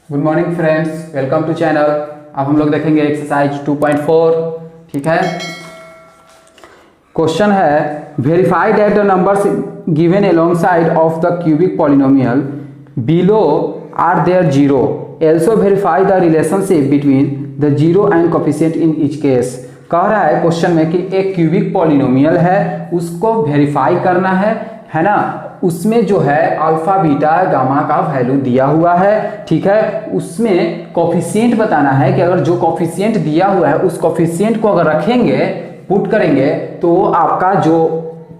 Good morning friends, welcome to channel. अब हम लोग देखेंगे एक्सरसाइज 2.4। ठीक है, क्वेश्चन है verify that the numbers given alongside of the cubic polynomial below are their zero, also verify the relationship between the zero and coefficient in each case. कह रहा है क्वेश्चन में कि एक क्यूबिक पॉलिनोमियल है, उसको वेरीफाई करना है ना। उसमें जो है अल्फा बीटा गामा का वैल्यू दिया हुआ है। ठीक है, उसमें कोफिशिएंट बताना है कि अगर जो कोफिशिएंट दिया हुआ है उस कोफिशिएंट को अगर रखेंगे, पुट करेंगे, तो आपका जो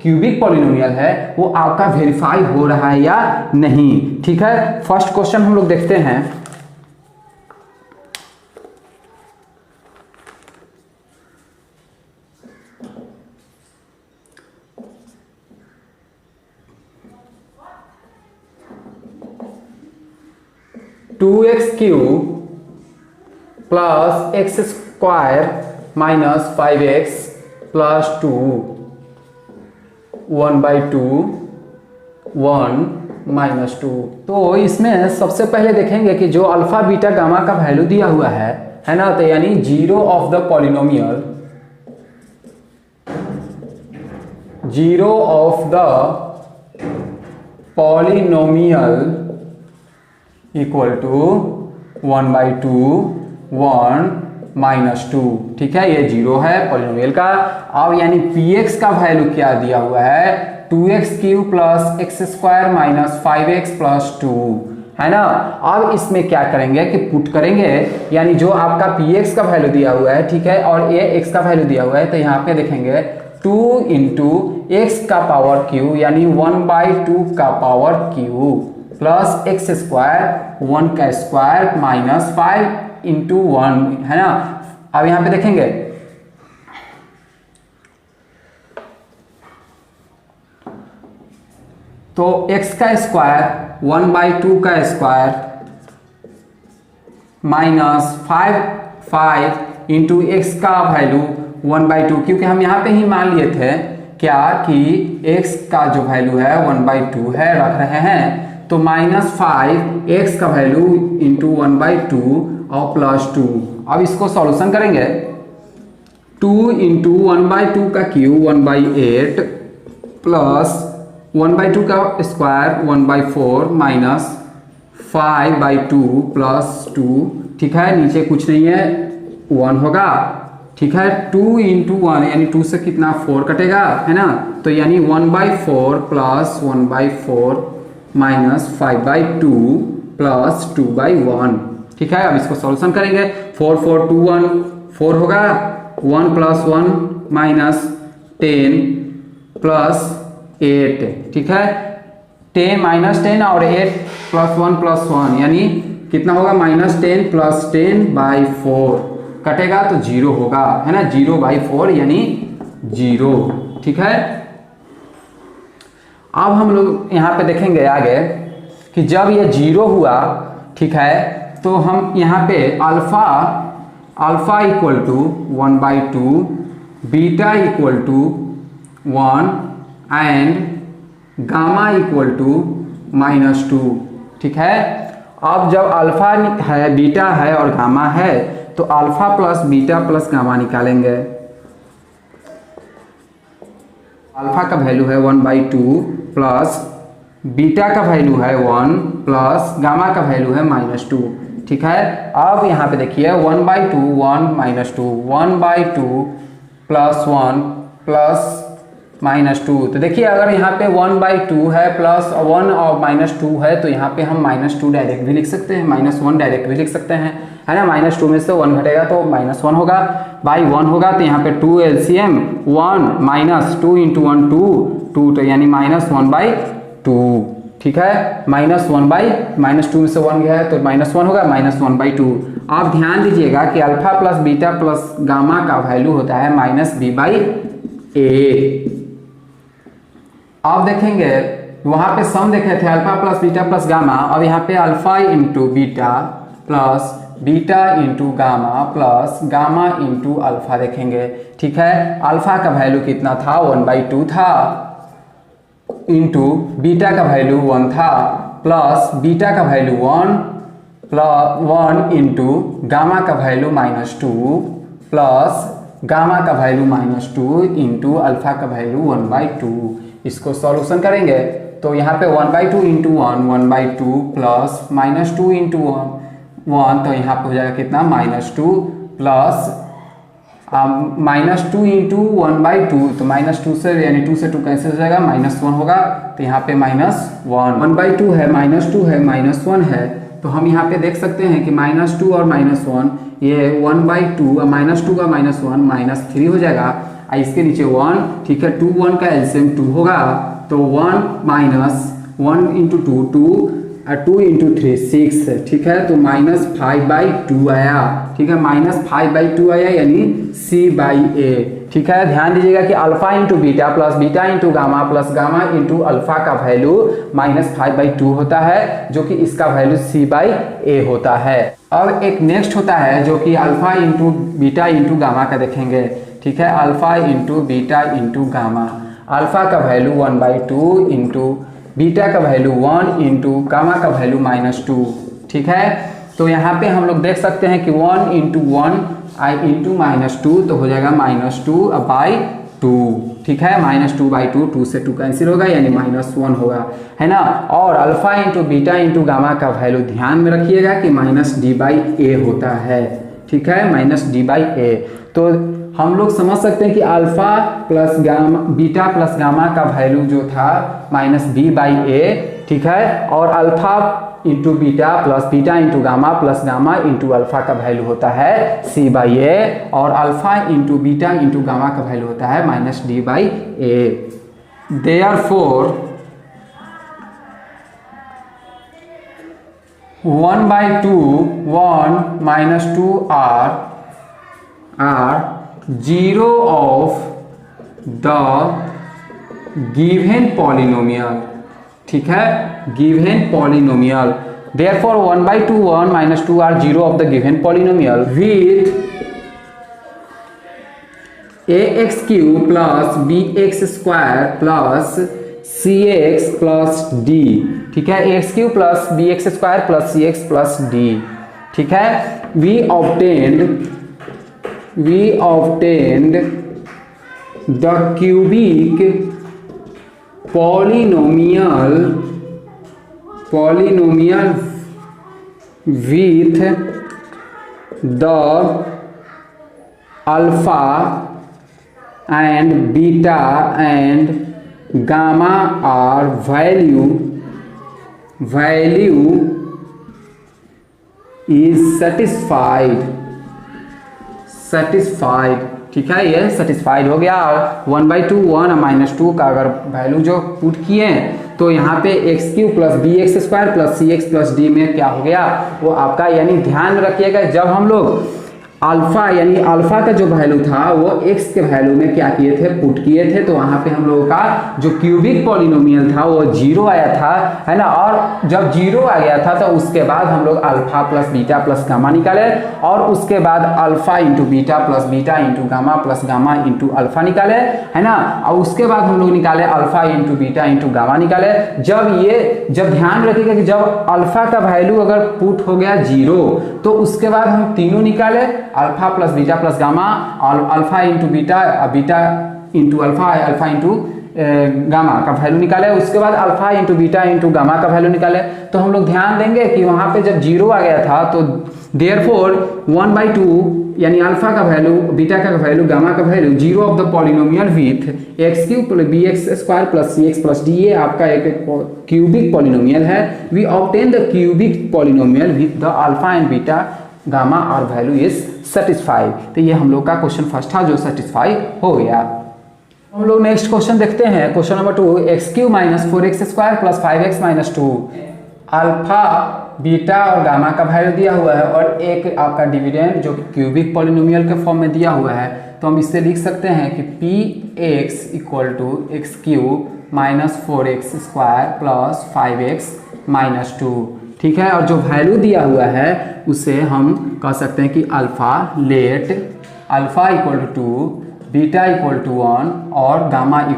क्यूबिक पॉलिनोमियल है वो आपका वेरीफाई हो रहा है या नहीं। ठीक है, फर्स्ट क्वेश्चन हम लोग देखते हैं। 2x³ plus x square minus 5x plus 2 1/2 1 minus 2। तो इसमें सबसे पहले देखेंगे कि जो अल्फा बीटा गामा का वैल्यू दिया हुआ है ना, तो यानी zero of the polynomial, zero of the polynomial equal to 1/2 1 minus 2। ठीक है, ये जीरो है पॉलिनोमियल का। अब यानी px का वैल्यू क्या दिया हुआ है, 2x³ plus x square minus 5x plus 2 है ना। अब इसमें क्या करेंगे कि पुट करेंगे, यानी जो आपका px का वैल्यू दिया हुआ है, ठीक है, और ये x का वैल्यू दिया हुआ है, तो यहाँ पे देखेंगे 2 इंटू एक्स का पावर क्यू यानी 1/2 का power Q plus x square 1 का स्क्वायर माइनस 5 इंटू 1 है ना। अब यहां पे देखेंगे तो x का स्क्वायर 1/2 का स्क्वायर माइनस 5 इंटू एक्स का वैल्यू 1/2, क्योंकि हम यहां पे ही मान लिए थे क्या कि x का जो वैल्यू है 1/2 है, रख रहे हैं, तो माइनस 5 एक्स का वैल्यू इंटू 1/2 और प्लस 2। अब इसको सॉल्यूशन करेंगे, 2 इंटू 1/2 का क्यू 1/8 प्लस 1/2 का स्क्वायर 1/4 माइनस 5/2 प्लस 2। ठीक है, नीचे कुछ नहीं है, 1 होगा। ठीक है, 2 इंटू 1 यानी 2 से कितना 4 कटेगा है ना, तो यानी 1/4 प्लस 1/4 माइनस 5/2 प्लस 2/1। ठीक है, अब इसको सॉल्यूशन करेंगे, 4 4 2 1 4 होगा, 1 प्लस 1 माइनस 10 प्लस 8। ठीक है, 10 माइनस 10 और 8 प्लस 1 प्लस 1 यानी कितना होगा, माइनस 10 प्लस 10/4 कटेगा तो 0 होगा है ना, 0/4 यानी 0। ठीक है, अब हम लोग यहाँ पे देखेंगे आगे कि जब ये 0 हुआ, ठीक है, तो हम यहाँ पे alpha equal to 1/2, beta equal to 1 and gamma equal to -2। ठीक है, अब जब अल्फा है, बीटा है और गामा है, तो alpha plus beta plus gamma निकालेंगे। अल्फा का वैल्यू है 1/2 प्लस बीटा का वैल्यू है 1 प्लस गामा का वैल्यू है -2। ठीक है, अब यहाँ पे देखिए 1/2 1 -2 1/2 प्लस 1 प्लस -2। तो देखिए अगर यहाँ पे 1/2 है प्लस 1 और -2 है, तो यहाँ पे हम -2 डायरेक्ट भी लिख सकते हैं, -1 डायरेक्ट भी लिख सकते हैं है ना। -2 में से 1 घटेगा तो -1 होगा, बाई 1 होगा, तो यहाँ पे 2 LCM 1 माइनस 2 इंटू 1 2 तो यानी -1/2। ठीक है, -2 में से 1 गया है तो -1 होगा, -1/2। आप ध्यान दीजिएगा कि alpha plus beta plus gamma का वैल्यू होता है -b/a। अब देखेंगे वहां पे सम देखे थे alpha plus beta plus gamma, अब यहाँ पे alpha into beta plus beta into gamma plus gamma into alpha देखेंगे। ठीक है, अल्फा का वैल्यू कितना था, 1/2 था, इंटू बीटा का वैल्यू 1 था, प्लस बीटा का वैल्यू 1 प्लस 1 इंटू गामा का वैल्यू -2 प्लस गामा का वैल्यू -2 इंटू अल्फा का वैल्यू 1/2। इसको सॉल्यूशन करेंगे तो यहाँ पे 1/2 इंटू 1/2 प्लस -2 इंटू 1 तो यहाँ पे हो जाएगा कितना -2 प्लस -2 इंटू 1/2 तो -2 से यानी 2 से 2 कैंसिल हो जाएगा, -1 होगा तो यहाँ पे -1 1/2 है, -2 है, -1 है तो हम यहाँ पे देख सकते हैं कि -2 और -1 ये 1/2 -2 का -1 -3 हो जाएगा। इसके नीचे 1, ठीक है, 2 1 का एलसीएम 2 होगा तो 1 -1 इंटू 2 2 और 2 इंटू 3 6, ठीक है, तो -5/2 आया, ठीक है, -5/2 आया यानी C/A, ठीक है। ध्यान दीजिएगा कि alpha into beta plus beta into gamma plus gamma into alpha का वैल्यू -5/2 होता है जो कि इसका वैल्यू C/A होता है। अब एक नेक्स्ट होता है जो कि alpha into beta into gamma का देखेंगे, ठीक है, alpha into beta into gamma. Alpha का वैल्यू 1/2 इंटू बीटा का वैल्यू 1 इंटू गामा का वैल्यू -2, ठीक है। तो यहाँ पे हम लोग देख सकते हैं कि 1 इंटू 1 इंटू -2 तो हो जाएगा -2/2, ठीक है, -2/2, 2 से 2 कैंसिल होगा यानी -1 होगा, है ना। और alpha into beta into gamma का वैल्यू ध्यान में रखिएगा कि -D/A होता है, ठीक है, -D/A। तो हम लोग समझ सकते हैं कि alpha plus gamma beta plus gamma का वैल्यू जो था -B/A, ठीक है, और alpha into beta plus beta into gamma plus gamma into alpha का वैल्यू होता है C/A और alpha into beta into gamma का वैल्यू होता है -D/A। Therefore 1/2 1 -2 are zero of the given polynomial, ठीक है, given polynomial। therefore 1/2 1 -2 are zero of the given polynomial with ax³ plus bx² plus cx plus d, ठीक है, ax³ plus bx² plus cx plus d, ठीक है। we obtained the cubic polynomial with the alpha and beta and gamma are value is satisfied, ठीक है, ये satisfied हो गया। 1/2 1 -2 का अगर वैल्यू जो पुट किए तो यहाँ पे x³ plus bx² plus cx plus d में क्या हो गया वो आपका, यानी ध्यान रखिएगा जब हम लोग अल्फा यानी अल्फा का जो वैल्यू था वो x के वैल्यू में क्या किए थे, पुट किए थे, तो वहाँ पे हम लोगों का जो क्यूबिक पॉलिनोमियल था वो 0 आया था, है ना। और जब 0 आ गया था तो उसके बाद हम लोग alpha plus beta plus gamma निकाले और उसके बाद alpha into beta plus beta into gamma plus gamma into alpha निकाले, है ना। और उसके बाद हम लोग निकाले alpha into beta into gamma निकाले। जब ध्यान रखिएगा कि जब अल्फा का वैल्यू अगर पुट हो गया 0 तो उसके बाद हम तीनों निकाले, alpha plus beta plus gamma, alpha into beta, beta into alpha, alpha into gamma का वैल्यू निकाले, उसके बाद alpha into beta into gamma का वैल्यू निकाले। तो हम लोग ध्यान देंगे कि वहां पे जब 0 आ गया था तो देयरफॉर 1/2 यानी अल्फा का वैल्यू, बीटा का वैल्यू, गामा का value 0 of the polynomial with x³ plus bx² plus cx plus d, ये आपका एक क्यूबिक पॉलिनोमियल है। We obtain the cubic polynomial with the alpha and beta gamma और value is satisfied. तो ये हम लोग का क्वेश्चन फर्स्ट था जो सेटिस्फाई हो गया। हम लोग नेक्स्ट क्वेश्चन देखते हैं, question number 2, x³ minus 4x² plus 5x minus 2। Alpha beta और गामा का वैल्यू दिया हुआ है और एक आपका डिविडेंड जो क्यूबिक पॉलिनोमियल के फॉर्म में दिया हुआ है, तो हम इससे लिख सकते हैं कि px = x³ minus 4x² plus 5x minus 2, ठीक है। और जो वैल्यू दिया हुआ है उसे हम कह सकते हैं कि अल्फा लेट अल्फा = 2, बीटा = 1 और गामा =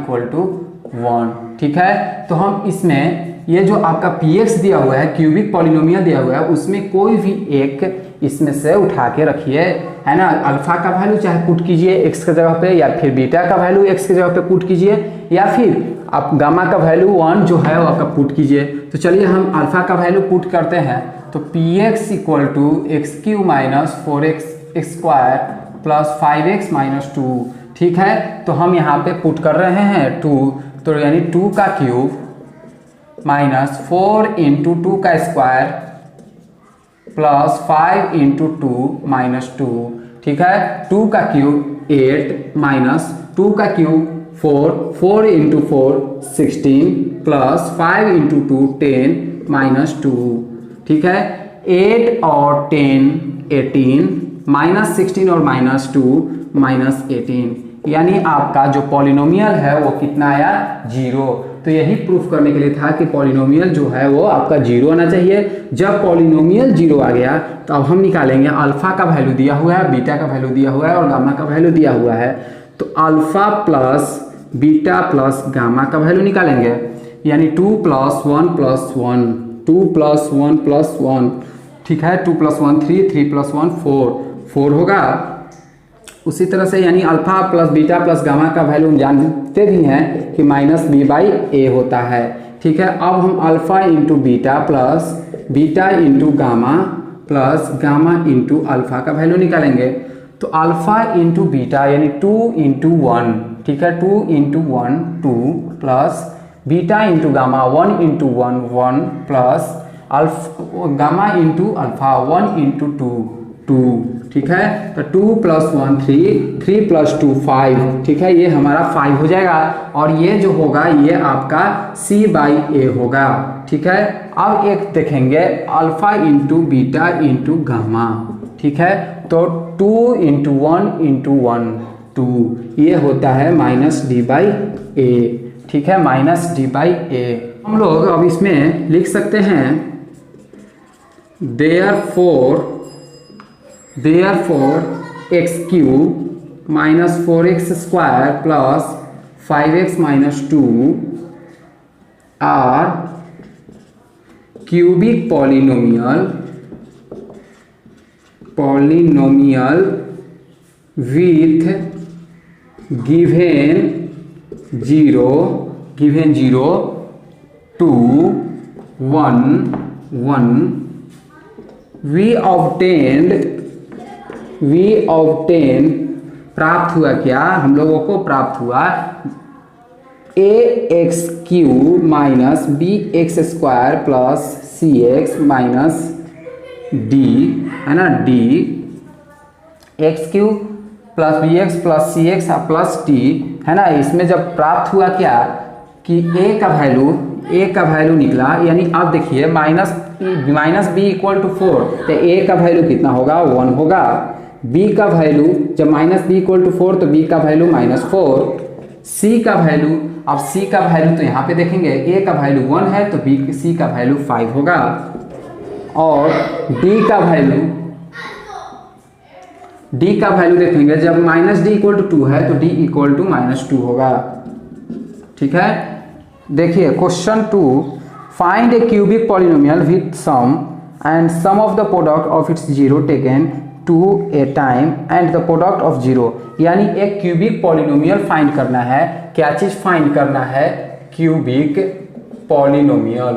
1, ठीक है। तो हम इसमें ये जो आपका px दिया हुआ है, क्यूबिक पॉलिनोमियल दिया हुआ है, उसमें कोई भी एक इसमें से उठा के रखिए, है ना। अल्फा का वैल्यू चाहे पुट कीजिए x के जगह पे, या फिर बीटा का वैल्यू x की जगह पे पुट कीजिए, या फिर आप गामा का वैल्यू 1 जो है वो आपका पुट कीजिए। तो चलिए हम अल्फा का वैल्यू पुट करते हैं। तो px equal to x³ minus 4x square plus 5x minus 2, ठीक है। तो हम यहाँ पे पुट कर रहे हैं 2, तो यानी 2 का क्यूब माइनस 4 इंटू 2 का स्क्वायर प्लस 5 इंटू 2 माइनस 2, ठीक है। 2 का क्यूब 8 माइनस 2 का cube 4, 4 into 4 16 plus 5 into 2 10 minus 2, ठीक है। 8 और 10 18 माइनस 16 और माइनस 2 माइनस 18, यानी आपका जो पॉलिनोमियल है वो कितना आया 0। तो यही प्रूफ करने के लिए था कि पॉलिनोमियल जो है वो आपका 0 आना चाहिए। जब पॉलिनोमियल 0 आ गया तो अब हम निकालेंगे अल्फा का वैल्यू दिया हुआ है, बीटा का वैल्यू दिया हुआ है और गामा का वैल्यू दिया हुआ है। तो alpha plus beta plus gamma का वैल्यू निकालेंगे, यानी 2 + 1 + 1, 2 + 1 + 1, ठीक है। 2 + 1 3, 3 + 1 4 होगा। उसी तरह से यानी alpha plus beta plus gamma का वैल्यू हम जानते भी हैं कि -b/a होता है, ठीक है। अब हम alpha into beta plus beta into gamma plus gamma into alpha का वैल्यू निकालेंगे। तो अल्फा इंटू बीटा यानी 2 इंटू 1, ठीक है। 2 into 1 2 plus beta into gamma 1 into 1 1 plus gamma into alpha 1 into 2 2, ठीक है। तो 2 + 1 3, 3 + 2 5, ठीक है। ये हमारा 5 हो जाएगा और ये जो होगा ये आपका c/a होगा, ठीक है। अब एक देखेंगे alpha into beta into gamma, ठीक है। तो 2 इंटू 1 इंटू 1 2, ये होता है -d/a, ठीक है, -d/a। हम लोग अब इसमें लिख सकते हैं therefore x³ minus 4x square plus 5x minus 2 are cubic polynomial with given 0 2 1 1 we obtained प्राप्त हुआ क्या, हम लोगों को प्राप्त हुआ ax³ minus bx square plus cx minus d, है ना, d x³ plus bx plus cx plus d, है ना। इसमें जब प्राप्त हुआ क्या कि a का वैल्यू निकला, यानी आप देखिए माइनस b इक्वल टू 4, तो a का वैल्यू कितना होगा 1 होगा। b का वैल्यू जब -b इक्वल टू 4 तो b का वैल्यू -4, c का वैल्यू, अब c का वैल्यू तो यहाँ पे देखेंगे a का वैल्यू 1 है तो c का वैल्यू 5 होगा, और d का वैल्यू देखेंगे जब -d इक्वल टू 2 है तो d इक्वल टू -2 होगा, ठीक है। देखिए question 2, find a cubic polynomial with sum and sum of the product of its 0 taken two a time and the product of 0, यानी एक क्यूबिक पॉलिनोमियल फाइंड करना है। क्या चीज फाइंड करना है, क्यूबिक पॉलिनोमियल,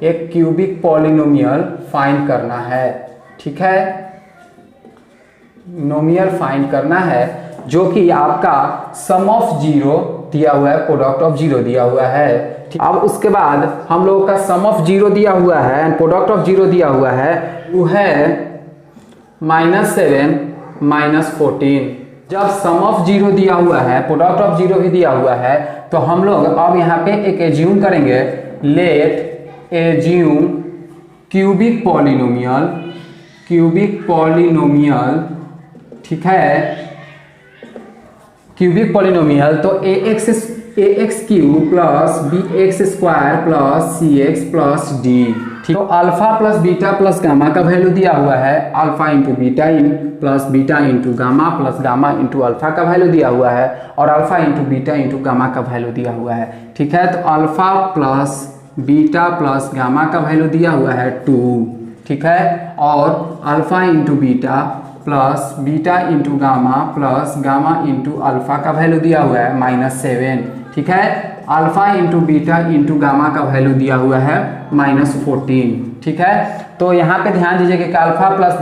एक क्यूबिक पॉलिनोमियल फाइंड करना है, ठीक है। नोमियल फाइंड करना है जो कि आपका सम ऑफ 0 दिया हुआ है, प्रोडक्ट ऑफ 0 दिया हुआ है। अब उसके बाद हम लोगों का सम ऑफ 0 दिया हुआ है एंड प्रोडक्ट ऑफ 0 दिया हुआ है, वो है -7 -14। जब सम ऑफ 0 दिया हुआ है, प्रोडक्ट ऑफ 0 भी दिया हुआ है, तो हम लोग अब यहाँ पे एक एज्यूम करेंगे, लेट एज्यूम क्यूबिक पॉलिनोमियल, ठीक है, क्यूबिक पॉलिनोमियल। तो ax³ plus bx square plus cx plus d, ठीक। तो alpha plus beta plus gamma का वैल्यू दिया हुआ है, alpha into beta plus beta into gamma plus gamma into alpha का वैल्यू दिया हुआ है, और alpha into beta into gamma का वैल्यू दिया हुआ है। ठीक है, तो alpha plus beta plus gamma का वैल्यू दिया हुआ है 2। ठीक है, और alpha into beta plus beta into gamma plus gamma into alpha का वैल्यू दिया हुआ है -7। ठीक है, alpha into beta into gamma का वैल्यू दिया हुआ है -14। ठीक है, तो यहाँ पे ध्यान दीजिए कि alpha plus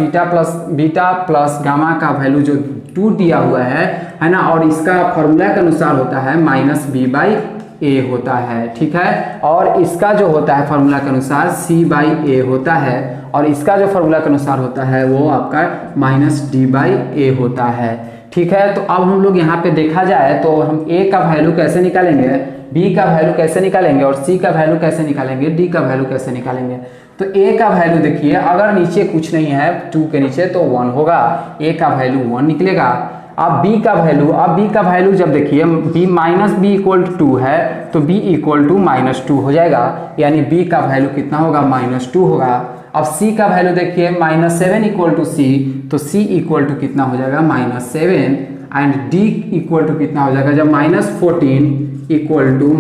beta plus gamma का वैल्यू जो 2 दिया हुआ है ना, और इसका फॉर्मूला के अनुसार होता है -b/a होता है। ठीक है, और इसका जो होता है फॉर्मूला के अनुसार c/a होता है, और इसका जो फॉर्मूला के अनुसार होता है वो आपका -d/a होता है। ठीक है, तो अब हम लोग यहाँ पे देखा जाए तो हम a का वैल्यू कैसे निकालेंगे, b का वैल्यू कैसे निकालेंगे, और c का वैल्यू कैसे निकालेंगे, d का वैल्यू कैसे निकालेंगे। तो a का वैल्यू देखिए, अगर नीचे कुछ नहीं है 2 के नीचे तो 1 होगा, a का वैल्यू 1 निकलेगा। अब b का वैल्यू जब देखिए b - 2 है तो b = -2 हो जाएगा, यानी b का वैल्यू कितना होगा, -2 होगा। अब c का वैल्यू देखिए -7 = c, तो c इक्वल टू कितना हो जाएगा, -7, एंड d इक्वल टू कितना हो जाएगा, जब -14 equal to -d,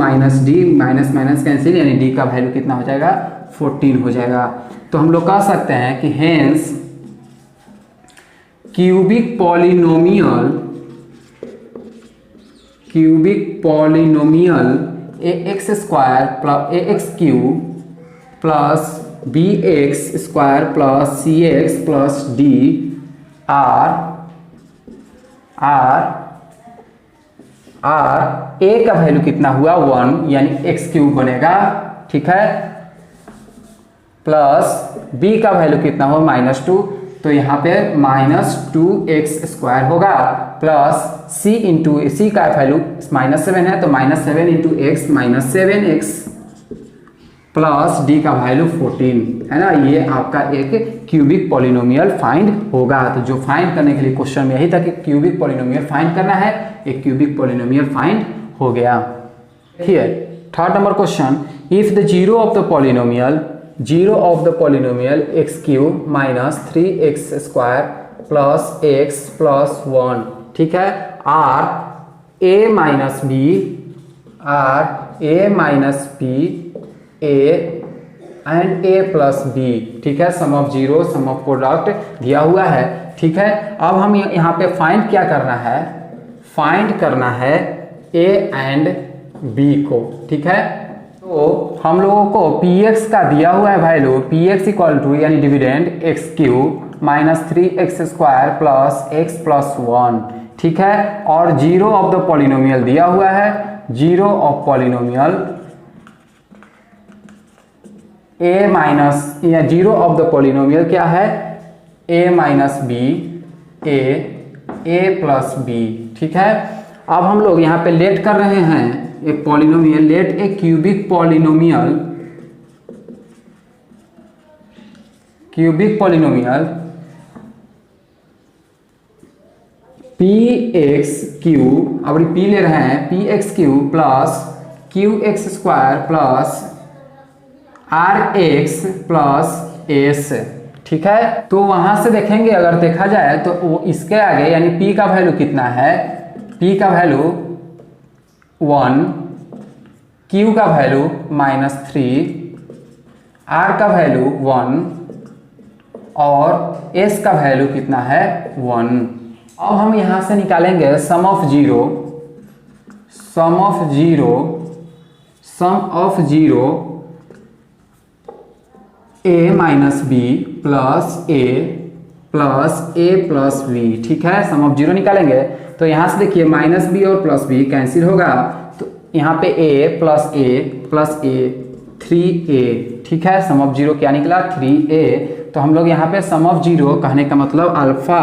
minus cancel, यानी d का वैल्यू कितना हो जाएगा, 14 हो जाएगा। तो हम लोग कह सकते हैं कि hence cubic polynomial ax² plus bx² plus cx plus d are a का वैल्यू कितना हुआ, 1, यानी x³ बनेगा। ठीक है, प्लस b का वैल्यू कितना हुआ, -2, तो यहाँ पे -2x² होगा, प्लस c का वैल्यू -7 है, तो -7 × x -7x प्लस d का वैल्यू 14 है ना। ये आपका एक क्यूबिक पॉलिनोमियल फाइंड होगा। तो जो फाइंड करने के लिए क्वेश्चन में यही था कि क्यूबिक पॉलिनोमियल फाइंड करना है, एक क्यूबिक पॉलिनोमियल फाइंड हो गया। देखिए third number question, if the zero of the polynomial x³ - 3x² plus x plus 1, ठीक है, are a - b a and a plus b, ठीक है, sum of zero, sum of product दिया हुआ है। ठीक है, अब हम यहाँ पे फाइंड क्या करना है, फाइंड करना है a एंड b को। ठीक है, तो हम लोगों को px का दिया हुआ है वैल्यू, px इक्वल टू यानी dividend x³ - 3x² plus x plus 1, ठीक है, और जीरो ऑफ द पॉलिनोमियल दिया हुआ है, zero of polynomial zero of the polynomial क्या है, a - b a plus b। ठीक है, अब हम लोग यहाँ पे लेट कर रहे हैं एक polynomial, let a cubic polynomial px³ अब p ले रहे हैं, px³ plus qx² plus rx plus s। ठीक है, तो वहां से देखेंगे, अगर देखा जाए तो वो इसके आगे यानी p का वैल्यू कितना है, p का वैल्यू 1, q का वैल्यू -3, r का वैल्यू 1 और s का वैल्यू कितना है, 1। अब हम यहां से निकालेंगे sum of zero a - b plus a plus b। ठीक है, सम ऑफ जीरो निकालेंगे तो यहाँ से देखिए -b और प्लस b कैंसिल होगा, तो यहाँ पे a प्लस a 3a। ठीक है, सम ऑफ जीरो क्या निकला, 3a। तो हम लोग यहाँ पे सम ऑफ जीरो कहने का मतलब alpha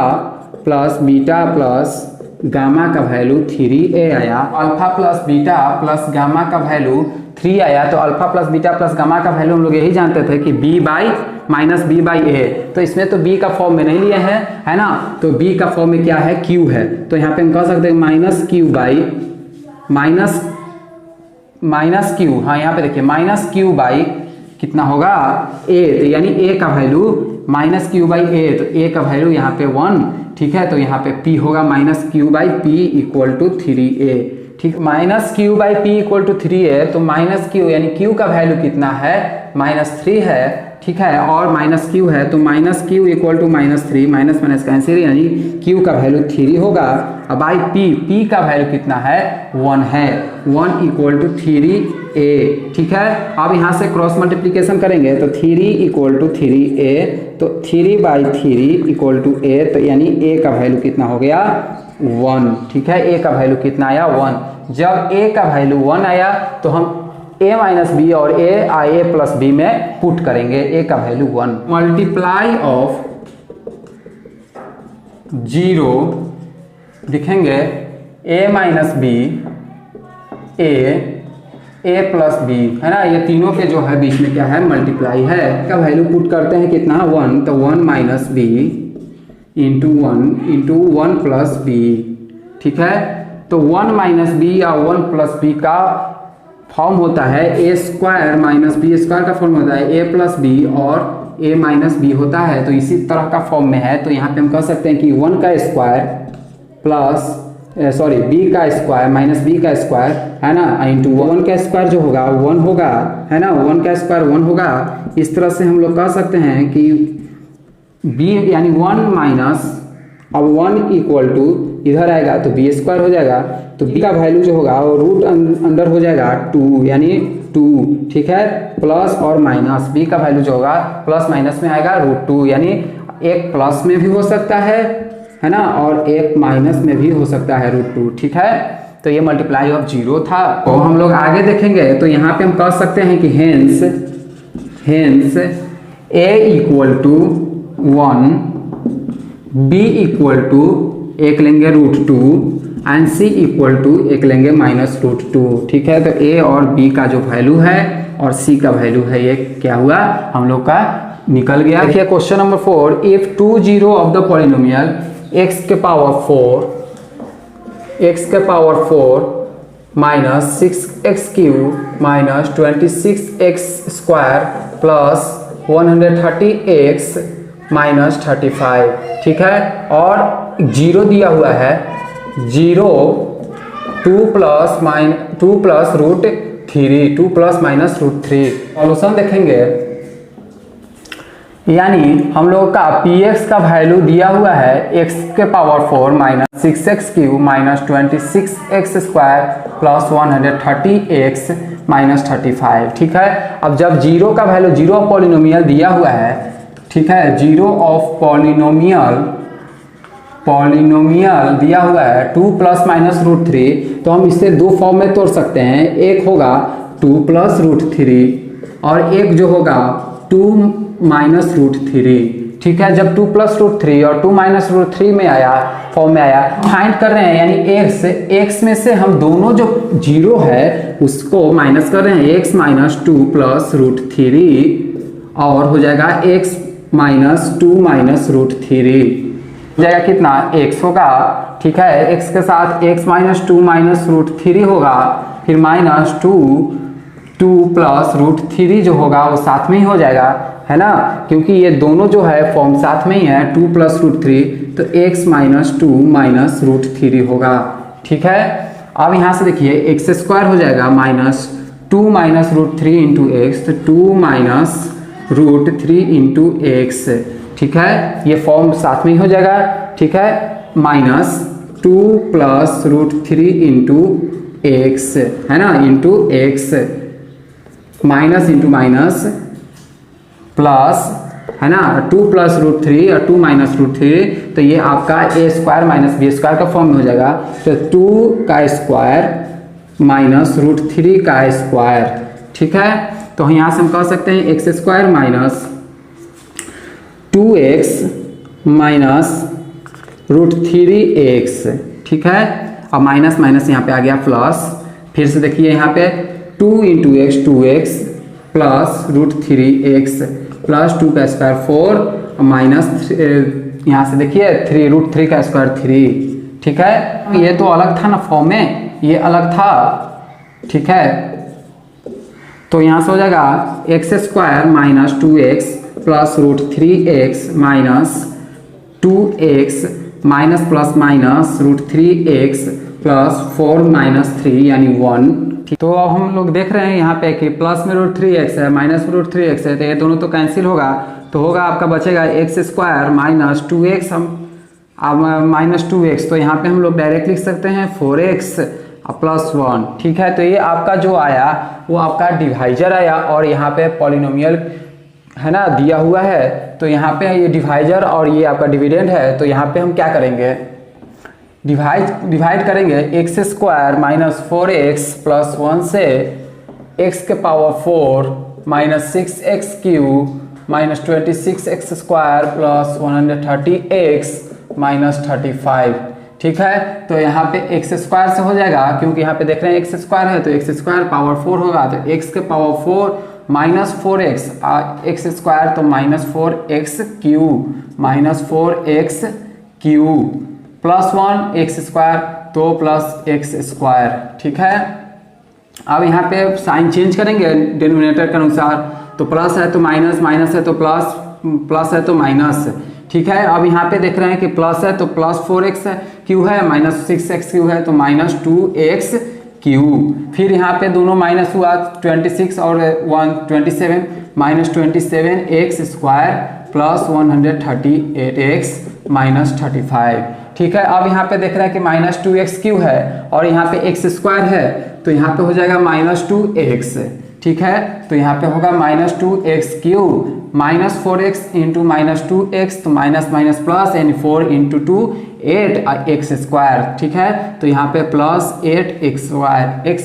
plus beta plus gamma का वैल्यू 3a आया, alpha plus beta plus gamma का वैल्यू 3 आया। तो alpha plus beta plus gamma का वैल्यू हम लोग यही जानते थे कि b/-b/a, तो इसमें तो b का फॉर्म में नहीं लिए हैं, है ना, तो b का फॉर्म में क्या है, q है, तो यहाँ पे हम कह सकते हैं -q, हाँ यहाँ पे देखिए -q/a कितना होगा a, तो यानी a का वैल्यू माइनस क्यू बाई ए, तो a का वैल्यू यहाँ पे 1, ठीक है। तो यहाँ पे p होगा minus q by p equal to 3a, ठीक। Minus q by p equal to 3a, तो माइनस क्यू यानी q का वैल्यू कितना है -3 है, ठीक है। और माइनस क्यू है तो minus q equal to -3, minus minus cancel यानी q का वैल्यू 3 होगा। अब बाई p का वैल्यू कितना है 1 है, 1 इक्वल टू 3a, ठीक है। अब यहाँ से क्रॉस मल्टीप्लीकेशन करेंगे तो 3 इक्वल टू 3a, तो 3 बाई 3 इक्वल टू a, तो यानी a का वैल्यू कितना हो गया 1, ठीक है। a का वैल्यू कितना आया 1। जब a का वैल्यू 1 आया तो हम a माइनस बी और a प्लस बी में पुट करेंगे, a का वैल्यू 1। मल्टीप्लाई ऑफ 0 लिखेंगे a minus b a plus b, है ना। ये तीनों के जो है बीच में क्या है मल्टीप्लाई है, का वैल्यू पुट करते हैं कितना 1, तो 1 minus b into 1 plus b, ठीक है। तो 1 माइनस बी या 1 प्लस बी का फॉर्म होता है a square minus b square का फॉर्म होता है a प्लस बी और a माइनस बी होता है, तो इसी तरह का फॉर्म में है। तो यहाँ पे हम कह सकते हैं कि 1 का स्क्वायर प्लस b का स्क्वायर माइनस b का स्क्वायर, है ना, इंटू 1 का स्क्वायर जो होगा 1 होगा, है ना, 1 का स्क्वायर 1 होगा। इस तरह से हम लोग कह सकते हैं कि b यानी 1 माइनस, अब 1 इक्वल टू इधर आएगा तो b स्क्वायर हो जाएगा, तो b का वैल्यू जो होगा वो रूट अंदर हो जाएगा 2 यानी 2, ठीक है। प्लस और माइनस b का वैल्यू जो होगा प्लस माइनस में आएगा √2, यानी एक प्लस में भी हो सकता है ना, और एक माइनस में भी हो सकता है √2, ठीक है। तो ये मल्टीप्लाई ऑफ 0 था। तो हम लोग आगे देखेंगे तो यहाँ पे हम कह सकते हैं कि hence a equal to 1, b equal to एक लेंगे √2 एंड c इक्वल टू एक लेंगे -√2, ठीक है। तो a और b का जो वैल्यू है और c का वैल्यू है ये क्या हुआ हम लोग का निकल गया। देखिए question number 4, if 2 zero of the polynomial x के power 4 minus 6x³ minus 26x square plus 130x minus 35, ठीक है। और 0 दिया हुआ है, 0 2 प्लस -√3 सॉल्यूशन देखेंगे, यानी हम लोग का px का वैल्यू दिया हुआ है x के power 4 minus 6x³ minus 26x square plus 130x minus 35, ठीक है। अब जब 0 का वैल्यू 0 ऑफ पॉलिनोमियल दिया हुआ है, ठीक है, 0 ऑफ पॉलिनोमियल दिया हुआ है 2 प्लस -√3, तो हम इसे दो फॉर्म में तोड़ सकते हैं। एक होगा 2 प्लस √3 और एक जो होगा 2 -√3, ठीक है। जब 2 प्लस √3 और 2 -√3 में आया फॉर्म में आया, फाइंड कर रहे हैं यानी x में से हम दोनों जो 0 है उसको माइनस कर रहे हैं, x माइनस 2 प्लस √3 और हो जाएगा x माइनस 2 √3 जाएगा कितना x होगा, ठीक है। x के साथ x माइनस 2 -√3 होगा, फिर माइनस 2 प्लस √3 जो होगा वो साथ में ही हो जाएगा, है ना, क्योंकि ये दोनों जो है फॉर्म साथ में ही है 2 प्लस √3, तो x माइनस 2 -√3 होगा, ठीक है। अब यहाँ से देखिए x स्क्वायर हो जाएगा माइनस 2 -√3 इंटू एक्स, तो 2 -√3 इंटू एक्स, ठीक है। ये फॉर्म साथ में ही हो जाएगा, ठीक है। माइनस 2 प्लस √3 इंटू एक्स, है ना, into x, minus into minus plus, है ना, 2 प्लस √3 और 2 -√3, तो ये आपका a square minus b square का फॉर्म में हो जाएगा। तो 2 का स्क्वायर माइनस √3 का स्क्वायर, ठीक है। तो यहाँ से हम कह सकते हैं x square minus 2x minus √3x, ठीक है। अब माइनस माइनस यहाँ पे आ गया प्लस, फिर से देखिए यहाँ पे 2 into x 2x plus √3x plus 2 का स्क्वायर 4 माइनस यहाँ से देखिए 3 √3 का स्क्वायर 3, ठीक है। ये तो अलग था ना फॉर्म में, ये अलग था, ठीक है। तो यहाँ से हो जाएगा x square minus 2x plus root 3x minus 2x minus plus minus root 3x plus 4 minus 3 यानी 1। तो अब हम लोग देख रहे हैं यहाँ पे कि प्लस में रूट 3x है माइनस में रूट 3x है, तो ये दोनों तो कैंसिल होगा, तो होगा आपका बचेगा एक्स स्क्वायर माइनस 2x, हम अब माइनस 2x, तो यहाँ पे हम लोग डायरेक्ट लिख सकते हैं 4x प्लस 1। ठीक है, तो ये आपका जो आया वो आपका डिवाइजर आया, और यहाँ पे पॉलिनोमियल है ना दिया हुआ है, तो यहाँ पे ये डिवाइजर और ये आपका डिविडेंड है, तो यहाँ पे हम क्या करेंगे, डिवाइड करेंगे x square minus 4x plus 1 से x के power 4 minus 6x cube minus 26x square plus 130x minus 35। ठीक है, तो यहाँ पे एक्स स्क्वायर से हो जाएगा, क्योंकि यहाँ पे देख रहे हैं एक्स स्क्वायर है, तो एक्स स्क्वायर पावर 4 होगा, तो x के power 4 minus 4x x square, तो minus 4x cube minus 4x cube plus 1 x square, तो प्लस एक्स स्क्वायर। ठीक है, अब यहाँ पे साइन चेंज करेंगे डिनोमिनेटर के अनुसार, तो प्लस है तो माइनस, माइनस है तो प्लस, प्लस है तो माइनस। ठीक है, अब यहाँ पे देख रहे हैं कि प्लस है तो प्लस 4x क्यू है, माइनस 6x क्यू है तो माइनस 2x क्यूब, फिर यहाँ पे दोनों माइनस हुआ 26 और 27 minus 27x square plus 138x minus 35। ठीक है, अब यहाँ पे देख रहे हैं कि माइनस 2x क्यू है और यहाँ पे x स्क्वायर है, तो यहाँ पे हो जाएगा माइनस 2x। ठीक है, तो यहाँ पे होगा minus 2x cube minus 4x into minus 2x, तो माइनस माइनस प्लस यानी 4 इंटू 2 8x स्क्वायर। ठीक है, तो यहाँ पे प्लस 8x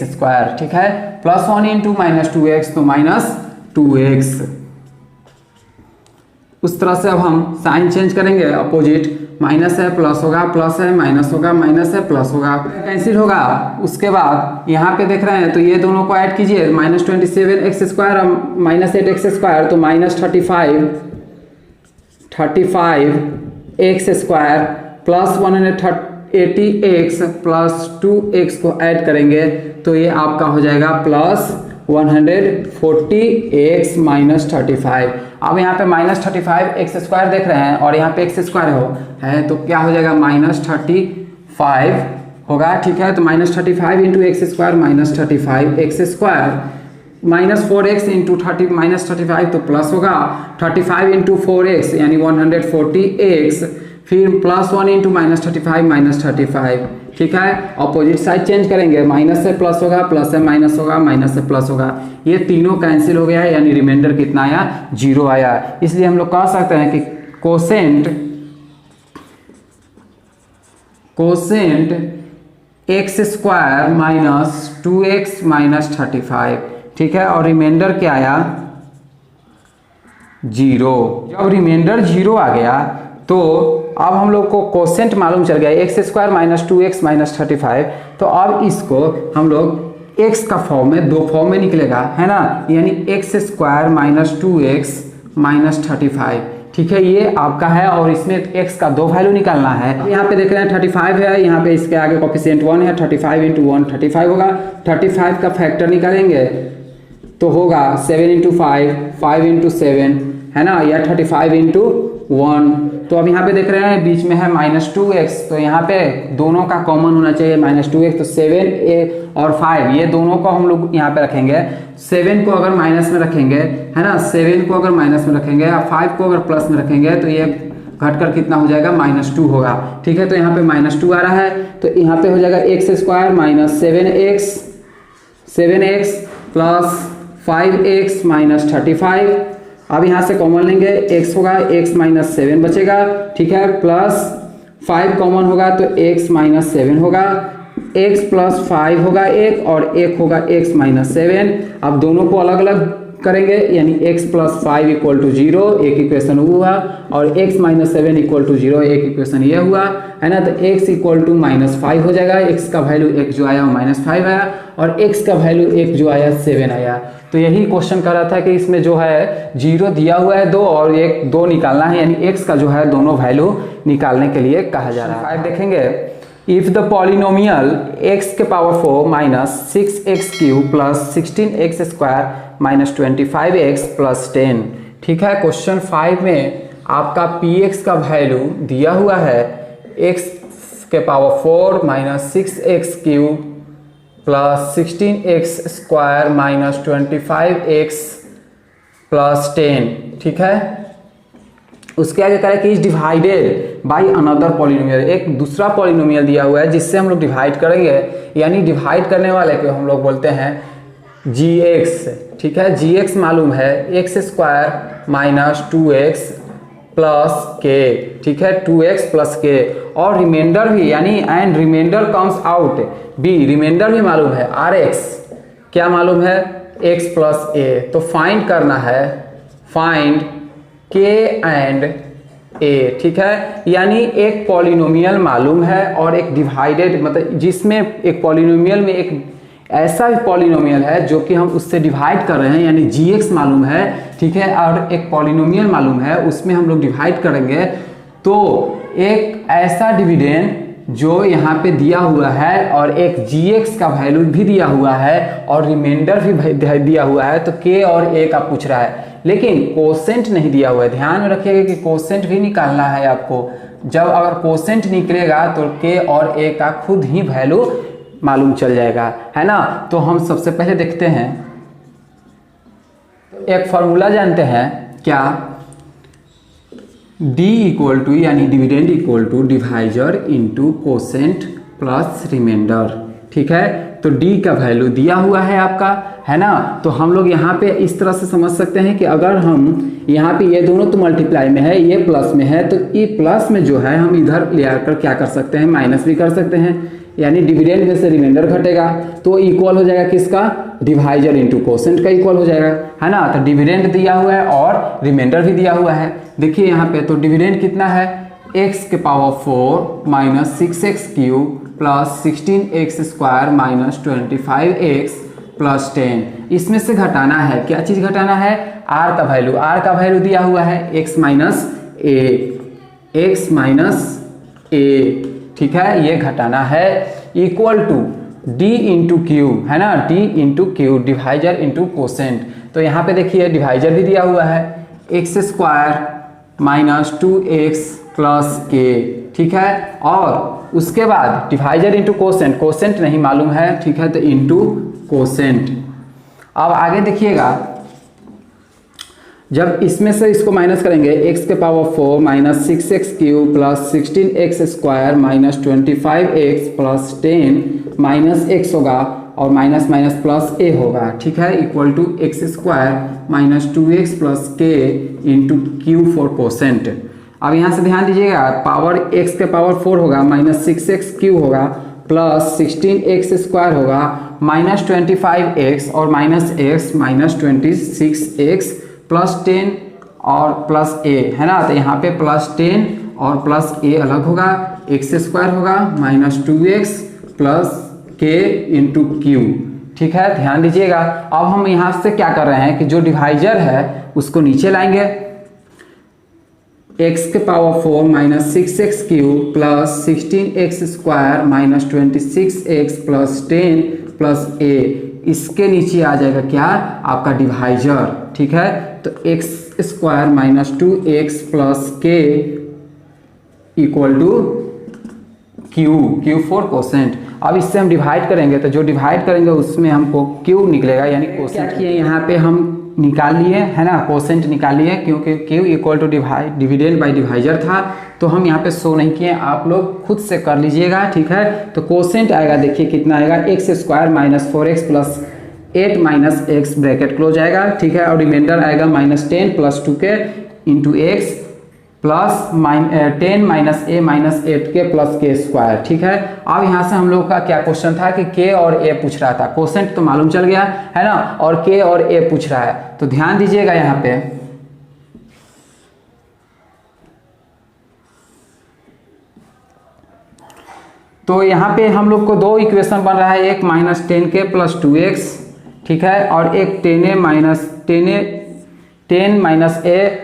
स्क्वायर। ठीक है, प्लस 1 इंटू माइनस 2x, तो माइनस 2x। उस तरह से अब हम साइन चेंज करेंगे अपोजिट, माइनस है प्लस होगा, प्लस है माइनस होगा, माइनस है प्लस होगा, कैंसिल होगा। उसके बाद यहाँ पे देख रहे हैं तो ये दोनों को ऐड कीजिए, माइनस 27x स्क्वायर और माइनस 8x स्क्वायर, तो minus 35x square plus 180x plus 2x को ऐड करेंगे, तो ये आपका हो जाएगा प्लस 140x माइनस 35। अब यहाँ पे माइनस 35x स्क्वायर देख रहे हैं और यहाँ पे x स्क्वायर है, तो क्या हो जाएगा माइनस 35 होगा। ठीक है, तो minus 35 into x square minus 35x square minus 4x into minus 35, तो प्लस होगा 35 इंटू 4x यानी 140x, फिर प्लस 1 इंटू माइनस 35 माइनस 35। ठीक है, अपोजिट साइड चेंज करेंगे, माइनस से प्लस होगा, प्लस से माइनस होगा, माइनस से प्लस होगा, ये तीनों कैंसिल हो गया है, यानी रिमाइंडर कितना आया, 0 आया। इसलिए हम लोग कह सकते हैं कि quotient x square minus 2x minus 35। ठीक है, और रिमाइंडर क्या आया, 0। जब रिमाइंडर 0 आ गया तो अब हम लोग को कोसेंट मालूम चल गया x square minus 2x minus 35, तो अब इसको हम लोग x का फॉर्म में, दो फॉर्म में निकलेगा, है ना, यानी x square minus 2x minus 35। ठीक है, ये आपका है और इसमें x का दो वैल्यू निकालना है। यहाँ पे देख रहे हैं 35 है, यहाँ पे इसके आगे कोफिशिएंट 1 है, 35 इंटू 1 35 होगा, 35 का फैक्टर निकालेंगे तो होगा 7 इंटू 5 5 इंटू 7 है ना, या 35 इंटू 1। तो अब यहाँ पे देख रहे हैं बीच में है माइनस 2x, तो यहाँ पे दोनों का कॉमन होना चाहिए माइनस 2x, तो 7 और 5 ये दोनों को हम लोग यहाँ पे रखेंगे। 7 को अगर माइनस में रखेंगे, है ना, 7 को अगर माइनस में रखेंगे और 5 को अगर प्लस में रखेंगे, तो ये घटकर कितना हो जाएगा, -2 होगा। ठीक है, तो यहाँ पे -2 आ रहा है, तो यहाँ पे हो जाएगा x square minus 7x plus 5x minus 35। अब यहाँ से कॉमन लेंगे, x होगा x माइनस 7 बचेगा। ठीक है, प्लस 5 कॉमन होगा तो x माइनस 7 होगा, x प्लस 5 होगा 1 और 1 होगा x माइनस 7। अब दोनों को अलग अलग करेंगे, यानी x प्लस 5 इक्वल टू 0, एक इक्वेशन हुआ, और x माइनस 7 इक्वल टू 0, एक इक्वेशन ये हुआ, है ना। तो x इक्वल टू -5 हो जाएगा, x का वैल्यू 1 जो आया वो -5 आया, और x का वैल्यू 1 जो आया 7 आया। तो यही क्वेश्चन कर रहा था कि इसमें जो है 0 दिया हुआ है 2 और 2 निकालना है, यानी x का जो है दोनों वैल्यू निकालने के लिए कहा जा रहा है। 5 देखेंगे इफ द पॉलिनोमियल x के power 4 minus 6x³ plus 16x² minus 25x plus 10। ठीक है, क्वेश्चन 5 में आपका px का वैल्यू दिया हुआ है x के power 4 minus 6x³ plus 16x² minus 25x plus 10। ठीक है, उसके आगे करें कि is divided by another polynomial, एक दूसरा पॉलिनोमियल दिया हुआ है जिससे हम लोग डिवाइड करेंगे, यानी डिवाइड करने वाले को हम लोग बोलते हैं gx। ठीक है, gx मालूम है x² minus 2x plus k। ठीक है, 2x प्लस k, और रिमाइंडर भी यानी and remainder comes out b, remainder भी मालूम है rx, क्या मालूम है x प्लस a। तो फाइंड करना है, फाइंड k एंड a। ठीक है, यानी एक पॉलिनोमियल मालूम है और एक डिवाइडेड, मतलब जिसमें एक पॉलिनोमियल में एक ऐसा पॉलिनोमियल है जो कि हम उससे डिवाइड कर रहे हैं, यानी gx मालूम है। ठीक है, और एक पॉलिनोमियल मालूम है, उसमें हम लोग डिवाइड करेंगे तो एक ऐसा डिविडेंड जो यहाँ पे दिया हुआ है और एक gx का वैल्यू भी दिया हुआ है और रिमाइंडर भी दिया हुआ है, तो k और a का पूछ रहा है, लेकिन कोसेंट नहीं दिया हुआ है। ध्यान में रखिएगा कि कोसेंट भी निकालना है आपको। जब अगर कोसेंट निकलेगा तो k और a का खुद ही वैल्यू मालूम चल जाएगा, है ना। तो हम सबसे पहले देखते हैं, एक फॉर्मूला जानते हैं क्या, d इक्वल टू यानी dividend equal to divisor into quotient plus remainder. ठीक है, तो d का वैल्यू दिया हुआ है आपका, है ना। तो हम लोग यहाँ पे इस तरह से समझ सकते हैं कि अगर हम यहाँ पे ये दोनों तो मल्टीप्लाई में है, ये प्लस में है, तो ये प्लस में जो है हम इधर ले आकर क्या कर सकते हैं, माइनस भी कर सकते हैं, यानी डिविडेंड में से रिमाइंडर घटेगा तो इक्वल हो जाएगा किसका, डिवाइजर इंटू कोसेंट का इक्वल हो जाएगा, है ना। तो डिविडेंड दिया हुआ है और रिमाइंडर भी दिया हुआ है। देखिए यहाँ पे तो डिविडेंड कितना है, x के power 4 minus 6x³ plus 16x² minus 25x plus 10। इसमें से घटाना है, क्या चीज घटाना है, r का वैल्यू। r का वैल्यू दिया हुआ है x माइनस a। ठीक है, ये घटाना है, equal to d into q, है ना, d into q, divisor into quotient. तो यहाँ पे देखिए डिवाइजर भी दिया हुआ है x² minus 2x plus k। ठीक है, और उसके बाद डिवाइजर इंटू कोसेंट, कोसेंट नहीं मालूम है। ठीक है, तो इंटू कोसेंट। अब आगे देखिएगा, जब इसमें से इसको माइनस करेंगे, x के power 4 minus 6x³ plus 16x² minus 25x plus 10 minus x होगा और माइनस माइनस प्लस a होगा। ठीक है, equal to x² minus 2x plus k into q for quotient. अब यहाँ से ध्यान दीजिएगा, पावर x के पावर 4 होगा माइनस 6x³ होगा प्लस 16x² होगा माइनस 25x और minus x minus 26x plus 10 और प्लस a, है ना। तो यहाँ पे प्लस 10 और प्लस a अलग होगा, x² होगा minus 2x plus k into Q. ठीक है, ध्यान दीजिएगा। अब हम यहाँ से क्या कर रहे हैं कि जो डिवाइजर है उसको नीचे लाएंगे, x के power 4 minus 6x³ plus 16x² minus 26x plus 10 plus a, इसके नीचे आ जाएगा क्या, आपका डिवाइजर। ठीक है, तो x² minus 2x plus k equal to q for quotient. अब इससे हम डिवाइड करेंगे तो जो डिवाइड करेंगे उसमें हमको क्यू निकलेगा, यानी कोसेंट। किए यहाँ पे हम निकाल लिए, है ना, कोसेंट निकाल लिए, क्योंकि q equal to dividend by divisor था, तो हम यहाँ पे शो नहीं किए, आप लोग खुद से कर लीजिएगा। ठीक है, तो कोसेंट आएगा, देखिए कितना आएगा, x² minus 4x plus 8 minus x bracket close आएगा। ठीक है, और रिमाइंडर आएगा minus 10 plus 2k into x plus 10 minus a minus 8k plus k²। ठीक है, अब यहाँ से हम लोग का क्या क्वेश्चन था कि k और a पूछ रहा था, कोसेंट तो मालूम चल गया, है ना, और k और a पूछ रहा है। तो ध्यान दीजिएगा यहाँ पे, तो यहाँ पे हम लोग को दो इक्वेशन बन रहा है, एक माइनस 10k प्लस 2x, ठीक है, और एक 10 minus a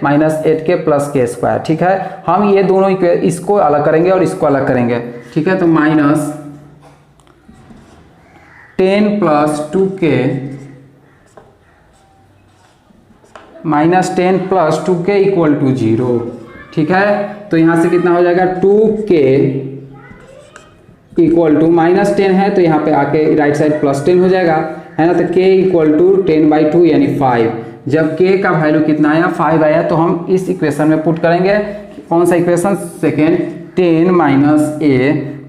minus 8k plus k²। ठीक है, हम ये दोनों इसको अलग करेंगे और इसको अलग करेंगे। ठीक है, तो minus 10 plus 2k equal to 0। ठीक है, तो यहां से कितना हो जाएगा 2k इक्वल टू -10 है तो यहाँ पे आके राइट साइड +10 हो जाएगा, है ना। तो k इक्वल टू 10/2 यानी 5। जब k का वैल्यू कितना आया 5 आया तो हम इस इक्वेशन में पुट करेंगे। कौन सा equation? Second, 10 - a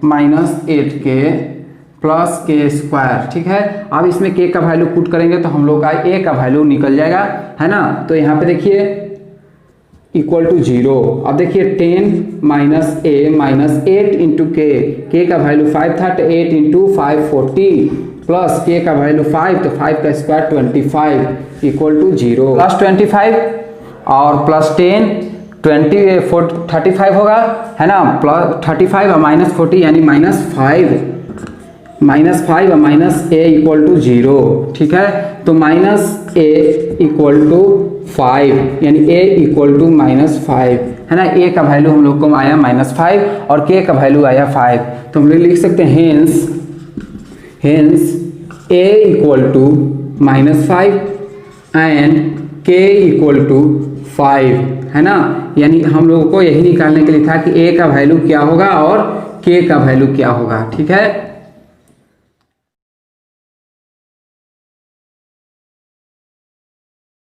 - 8k + k²। ठीक है, अब इसमें k का वैल्यू पुट करेंगे तो हम लोग का a का वैल्यू निकल जाएगा, है ना। तो यहाँ पे देखिए इक्वल टू 0। अब देखिए 10 - a - 8 इंटू k का वैल्यू 5 था तो 8 इंटू 5 40 प्लस k का वैल्यू 5 तो 5 का स्क्वायर 25 इक्वल टू 0 प्लस 25 और प्लस 10 35 होगा, है ना। प्लस 35 और -40 यानी -5 और -a इक्वल टू 0। ठीक है, तो -a इक्वल टू 5 यानी a इक्वल टू -5, है ना। a का वैल्यू हम लोग को आया -5 और k का वैल्यू आया 5। तो हम लोग लिख सकते हैं hence a equal to -5 and k equal to 5, है ना। यानी हम लोगों को यही निकालने के लिए था कि a का वैल्यू क्या होगा और k का वैल्यू क्या होगा। ठीक है।